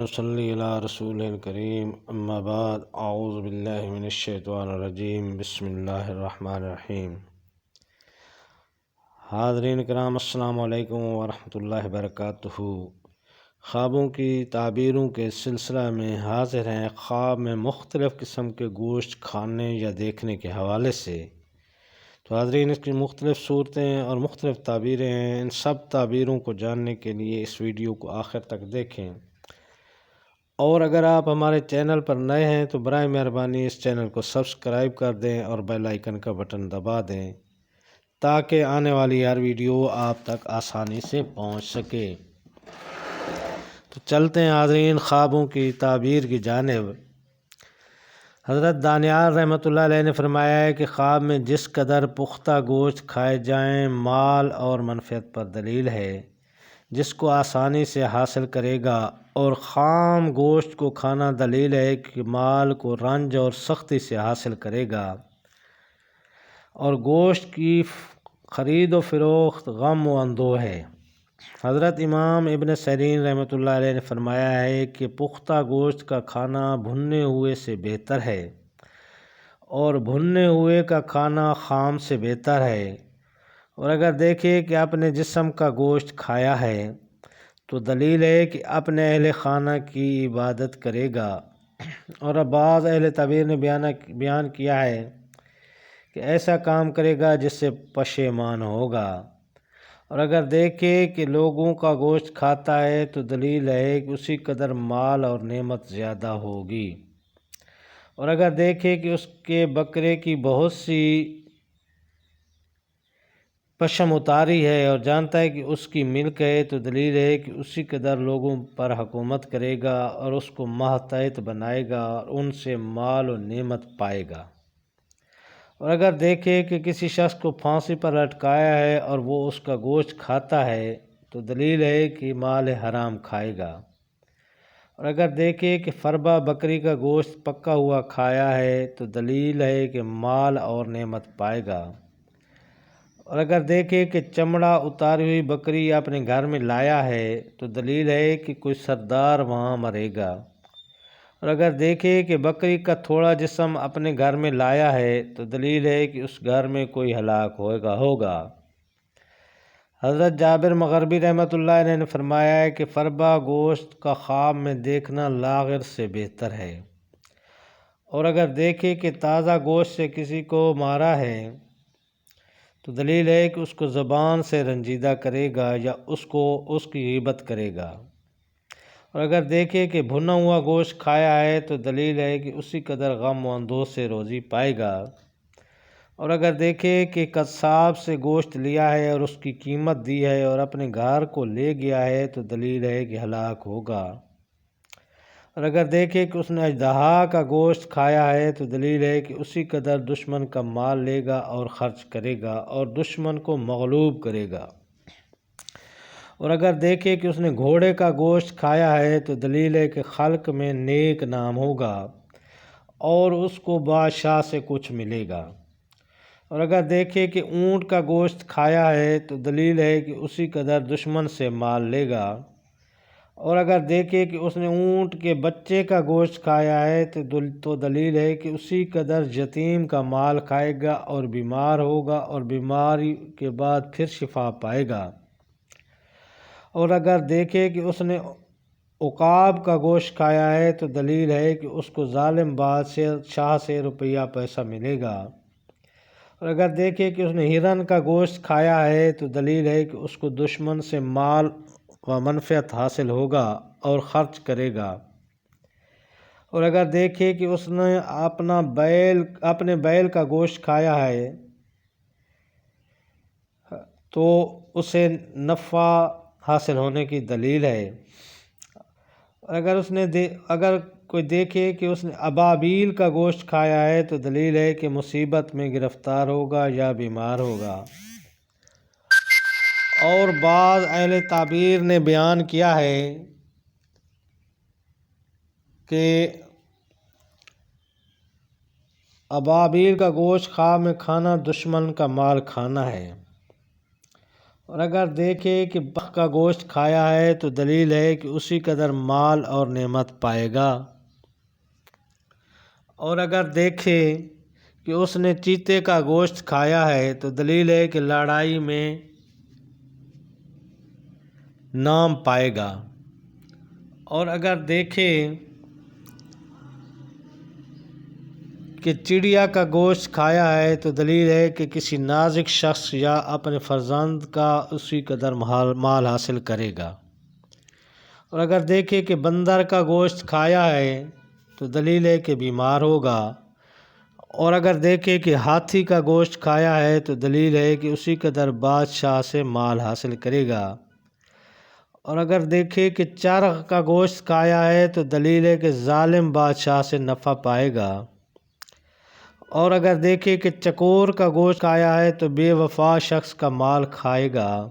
نصلی علی رسول الکریم اما بعد اعوذ باللہ من الشیطان الرجیم بسم اللہ الرحمن الرحیم۔ حاضرین کرام السلام علیکم ورحمۃ اللہ وبرکاتہ۔ خوابوں کی تعبیروں کے سلسلہ میں حاضر ہیں خواب میں مختلف قسم کے گوشت کھانے یا دیکھنے کے حوالے سے۔ تو حاضرین، اس کی مختلف صورتیں اور مختلف تعبیریں ہیں۔ ان سب تعبیروں کو جاننے کے لیے اس ویڈیو کو آخر تک دیکھیں، اور اگر آپ ہمارے چینل پر نئے ہیں تو برائے مہربانی اس چینل کو سبسکرائب کر دیں اور بیل آئیکن کا بٹن دبا دیں تاکہ آنے والی ہر ویڈیو آپ تک آسانی سے پہنچ سکے۔ تو چلتے ہیں حاضرین خوابوں کی تعبیر کی جانب۔ حضرت دانیال رحمۃ اللہ علیہ نے فرمایا ہے کہ خواب میں جس قدر پختہ گوشت کھائے جائیں مال اور منفعت پر دلیل ہے۔ جس کو آسانی سے حاصل کرے گا، اور خام گوشت کو کھانا دلیل ہے کہ مال کو رنج اور سختی سے حاصل کرے گا، اور گوشت کی خرید و فروخت غم و اندوہ ہے۔ حضرت امام ابن سیرین رحمۃ اللہ علیہ نے فرمایا ہے کہ پختہ گوشت کا کھانا بھنے ہوئے سے بہتر ہے، اور بھنے ہوئے کا کھانا خام سے بہتر ہے۔ اور اگر دیکھے کہ اپنے جسم کا گوشت کھایا ہے تو دلیل ہے کہ اپنے اہل خانہ کی عبادت کرے گا۔ اور بعض اہل تعبیر نے بیان کیا ہے کہ ایسا کام کرے گا جس سے پشیمان ہوگا۔ اور اگر دیکھے کہ لوگوں کا گوشت کھاتا ہے تو دلیل ہے کہ اسی قدر مال اور نعمت زیادہ ہوگی۔ اور اگر دیکھے کہ اس کے بکرے کی بہت سی پشم اتاری ہے اور جانتا ہے کہ اس کی ملک ہے تو دلیل ہے کہ اسی قدر لوگوں پر حکومت کرے گا اور اس کو ماتحت بنائے گا اور ان سے مال و نعمت پائے گا۔ اور اگر دیکھے کہ کسی شخص کو پھانسی پر لٹکایا ہے اور وہ اس کا گوشت کھاتا ہے تو دلیل ہے کہ مال حرام کھائے گا۔ اور اگر دیکھے کہ فربا بکری کا گوشت پکا ہوا کھایا ہے تو دلیل ہے کہ مال اور نعمت پائے گا۔ اور اگر دیکھے کہ چمڑا اتاری ہوئی بکری اپنے گھر میں لایا ہے تو دلیل ہے کہ کوئی سردار وہاں مرے گا۔ اور اگر دیکھے کہ بکری کا تھوڑا جسم اپنے گھر میں لایا ہے تو دلیل ہے کہ اس گھر میں کوئی ہلاک ہوگا۔ حضرت جابر مغربی رحمۃ اللہ علیہ نے فرمایا ہے کہ فربا گوشت کا خواب میں دیکھنا لاغر سے بہتر ہے۔ اور اگر دیکھے کہ تازہ گوشت سے کسی کو مارا ہے تو دلیل ہے کہ اس کو زبان سے رنجیدہ کرے گا یا اس کی غیبت کرے گا۔ اور اگر دیکھے کہ بھنا ہوا گوشت کھایا ہے تو دلیل ہے کہ اسی قدر غم و اندوہ سے روزی پائے گا۔ اور اگر دیکھے کہ قصاب سے گوشت لیا ہے اور اس کی قیمت دی ہے اور اپنے گھر کو لے گیا ہے تو دلیل ہے کہ ہلاک ہوگا۔ اور اگر دیکھے کہ اس نے اژدہا کا گوشت کھایا ہے تو دلیل ہے کہ اسی قدر دشمن کا مال لے گا اور خرچ کرے گا اور دشمن کو مغلوب کرے گا۔ اور اگر دیکھے کہ اس نے گھوڑے کا گوشت کھایا ہے تو دلیل ہے کہ خلق میں نیک نام ہوگا اور اس کو بادشاہ سے کچھ ملے گا۔ اور اگر دیکھے کہ اونٹ کا گوشت کھایا ہے تو دلیل ہے کہ اسی قدر دشمن سے مال لے گا۔ اور اگر دیکھے کہ اس نے اونٹ کے بچے کا گوشت کھایا ہے تو دلیل ہے کہ اسی قدر یتیم کا مال کھائے گا اور بیمار ہوگا اور بیماری کے بعد پھر شفا پائے گا۔ اور اگر دیکھے کہ اس نے عقاب کا گوشت کھایا ہے تو دلیل ہے کہ اس کو ظالم بادشاہ سے روپیہ پیسہ ملے گا۔ اور اگر دیکھے کہ اس نے ہرن کا گوشت کھایا ہے تو دلیل ہے کہ اس کو دشمن سے مال و منفعت حاصل ہوگا اور خرچ کرے گا۔ اور اگر دیکھے کہ اس نے اپنے بیل کا گوشت کھایا ہے تو اسے نفع حاصل ہونے کی دلیل ہے۔ اگر کوئی دیکھے کہ اس نے ابابیل کا گوشت کھایا ہے تو دلیل ہے کہ مصیبت میں گرفتار ہوگا یا بیمار ہوگا۔ اور بعض اہل تعبیر نے بیان کیا ہے کہ ابابیل کا گوشت خواب میں کھانا دشمن کا مال کھانا ہے۔ اور اگر دیکھے کہ بکھ کا گوشت کھایا ہے تو دلیل ہے کہ اسی قدر مال اور نعمت پائے گا۔ اور اگر دیکھے کہ اس نے چیتے کا گوشت کھایا ہے تو دلیل ہے کہ لڑائی میں نام پائے گا۔ اور اگر دیکھے کہ چڑیا کا گوشت کھایا ہے تو دلیل ہے کہ کسی نازک شخص یا اپنے فرزند کا اسی قدر مال حاصل کرے گا۔ اور اگر دیکھے کہ بندر کا گوشت کھایا ہے تو دلیل ہے کہ بیمار ہوگا۔ اور اگر دیکھے کہ ہاتھی کا گوشت کھایا ہے تو دلیل ہے کہ اسی قدر بادشاہ سے مال حاصل کرے گا۔ اور اگر دیکھے کہ چرغ کا گوشت کھایا ہے تو دلیل ہے کہ ظالم بادشاہ سے نفع پائے گا۔ اور اگر دیکھے کہ چکور کا گوشت کھایا ہے تو بے وفا شخص کا مال کھائے گا۔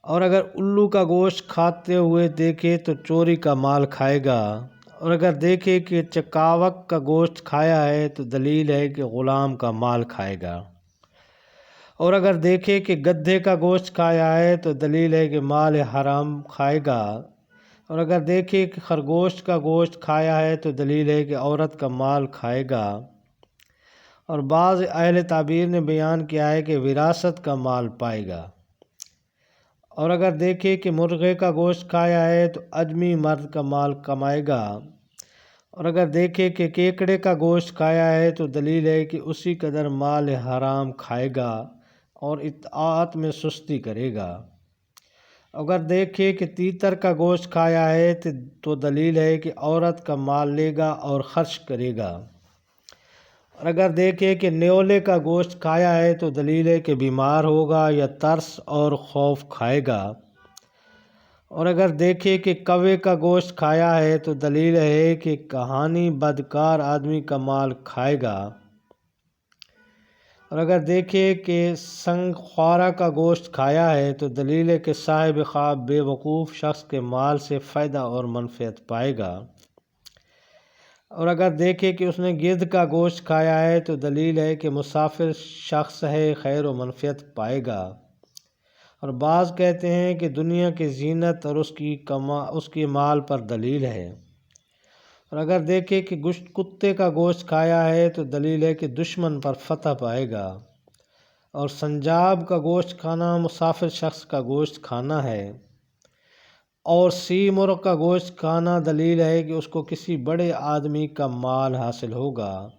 اور اگر الو کا گوشت کھاتے ہوئے دیکھے تو چوری کا مال کھائے گا۔ اور اگر دیکھے کہ چکاوک کا گوشت کھایا ہے تو دلیل ہے کہ غلام کا مال کھائے گا۔ اور اگر دیکھے کہ گدھے کا گوشت کھایا ہے تو دلیل ہے کہ مال حرام کھائے گا۔ اور اگر دیکھے کہ خرگوش کا گوشت کھایا ہے تو دلیل ہے کہ عورت کا مال کھائے گا۔ اور بعض اہل تعبیر نے بیان کیا ہے کہ وراثت کا مال پائے گا۔ اور اگر دیکھے کہ مرغے کا گوشت کھایا ہے تو اجمی مرد کا مال کمائے گا۔ اور اگر دیکھے کہ کیکڑے کا گوشت کھایا ہے تو دلیل ہے کہ اسی قدر مال حرام کھائے گا اور اطاعت میں سستی کرے گا۔ اگر دیکھے کہ تیتر کا گوشت کھایا ہے تو دلیل ہے کہ عورت کا مال لے گا اور خرچ کرے گا۔ اور اگر دیکھے کہ نیولے کا گوشت کھایا ہے تو دلیل ہے کہ بیمار ہوگا یا ترس اور خوف کھائے گا۔ اور اگر دیکھے کہ کوے کا گوشت کھایا ہے تو دلیل ہے کہ کہانی بدکار آدمی کا مال کھائے گا۔ اور اگر دیکھے کہ سنگ خوارہ کا گوشت کھایا ہے تو دلیل ہے کہ صاحب خواب بے وقوف شخص کے مال سے فائدہ اور منفعت پائے گا۔ اور اگر دیکھے کہ اس نے گدھ کا گوشت کھایا ہے تو دلیل ہے کہ مسافر شخص ہے خیر و منفعت پائے گا۔ اور بعض کہتے ہیں کہ دنیا کی زینت اور اس کی مال پر دلیل ہے۔ اور اگر دیکھے کہ کتے کا گوشت کھایا ہے تو دلیل ہے کہ دشمن پر فتح پائے گا۔ اور سنجاب کا گوشت کھانا مسافر شخص کا گوشت کھانا ہے۔ اور سی مرغ کا گوشت کھانا دلیل ہے کہ اس کو کسی بڑے آدمی کا مال حاصل ہوگا۔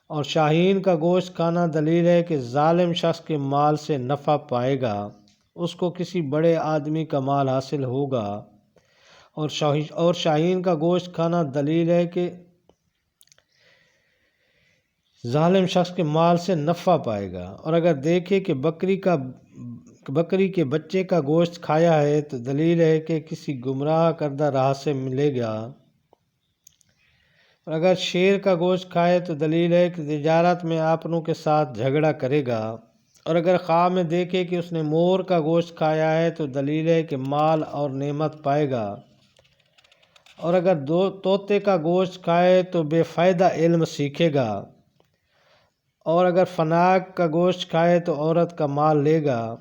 اور شاہین کا گوشت کھانا دلیل ہے کہ ظالم شخص کے مال سے نفع پائے گا، اس کو کسی بڑے آدمی کا مال حاصل ہوگا۔ اور شاہین کا گوشت کھانا دلیل ہے کہ ظالم شخص کے مال سے نفع پائے گا۔ اور اگر دیکھے کہ بکری کے بچے کا گوشت کھایا ہے تو دلیل ہے کہ کسی گمراہ کردہ راہ سے ملے گا۔ اور اگر شیر کا گوشت کھائے تو دلیل ہے کہ تجارت میں اپنوں کے ساتھ جھگڑا کرے گا۔ اور اگر خواب میں دیکھے کہ اس نے مور کا گوشت کھایا ہے تو دلیل ہے کہ مال اور نعمت پائے گا۔ اور اگر طوطے کا گوشت کھائے تو بے فائدہ علم سیکھے گا۔ اور اگر فناک کا گوشت کھائے تو عورت کا مال لے گا۔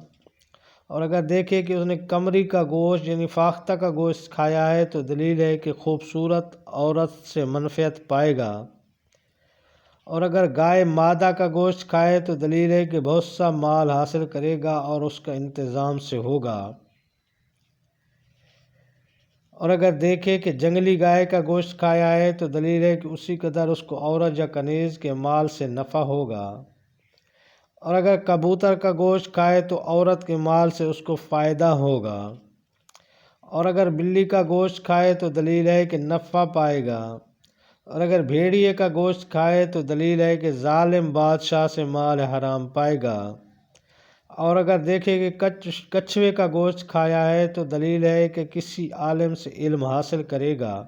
اور اگر دیکھے کہ اس نے قمری کا گوشت یعنی فاختہ کا گوشت کھایا ہے تو دلیل ہے کہ خوبصورت عورت سے منفعت پائے گا۔ اور اگر گائے مادہ کا گوشت کھائے تو دلیل ہے کہ بہت سا مال حاصل کرے گا اور اس کا انتظام سے ہوگا۔ اور اگر دیکھے کہ جنگلی گائے کا گوشت کھایا ہے تو دلیل ہے کہ اسی قدر اس کو عورت یا کنیز کے مال سے نفع ہوگا۔ اور اگر کبوتر کا گوشت کھائے تو عورت کے مال سے اس کو فائدہ ہوگا۔ اور اگر بلی کا گوشت کھائے تو دلیل ہے کہ نفع پائے گا۔ اور اگر بھیڑیے کا گوشت کھائے تو دلیل ہے کہ ظالم بادشاہ سے مال حرام پائے گا۔ اور اگر دیکھے کہ کچھوے کا گوشت کھایا ہے تو دلیل ہے کہ کسی عالم سے علم حاصل کرے گا۔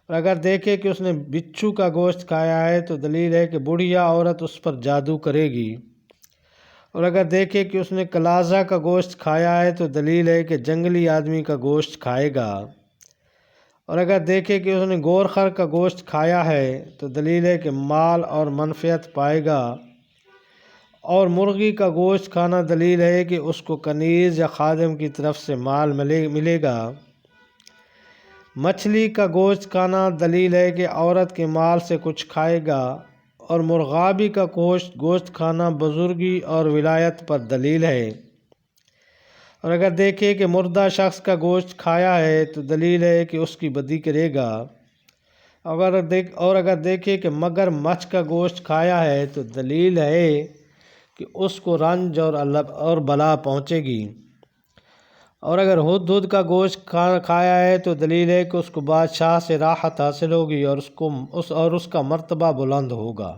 اور اگر دیکھے کہ اس نے بچھو کا گوشت کھایا ہے تو دلیل ہے کہ بڑھیا عورت اس پر جادو کرے گی۔ اور اگر دیکھے کہ اس نے کلازہ کا گوشت کھایا ہے تو دلیل ہے کہ جنگلی آدمی کا گوشت کھائے گا۔ اور اگر دیکھے کہ اس نے گورخر کا گوشت کھایا ہے تو دلیل ہے کہ مال اور منفعت پائے گا۔ اور مرغی کا گوشت کھانا دلیل ہے کہ اس کو کنیز یا خادم کی طرف سے مال ملے گا۔ مچھلی کا گوشت کھانا دلیل ہے کہ عورت کے مال سے کچھ کھائے گا، اور مرغابی کا گوشت کھانا بزرگی اور ولایت پر دلیل ہے۔ اور اگر دیکھے کہ مردہ شخص کا گوشت کھایا ہے تو دلیل ہے کہ اس کی بدی کرے گا، اور اگر دیکھے کہ مگر مچھ کا گوشت کھایا ہے تو دلیل ہے کہ اس کو رنج اور بلا پہنچے گی، اور اگر ہدہد کا گوشت کھایا ہے تو دلیل ہے کہ اس کو بادشاہ سے راحت حاصل ہوگی اور اس کا مرتبہ بلند ہوگا۔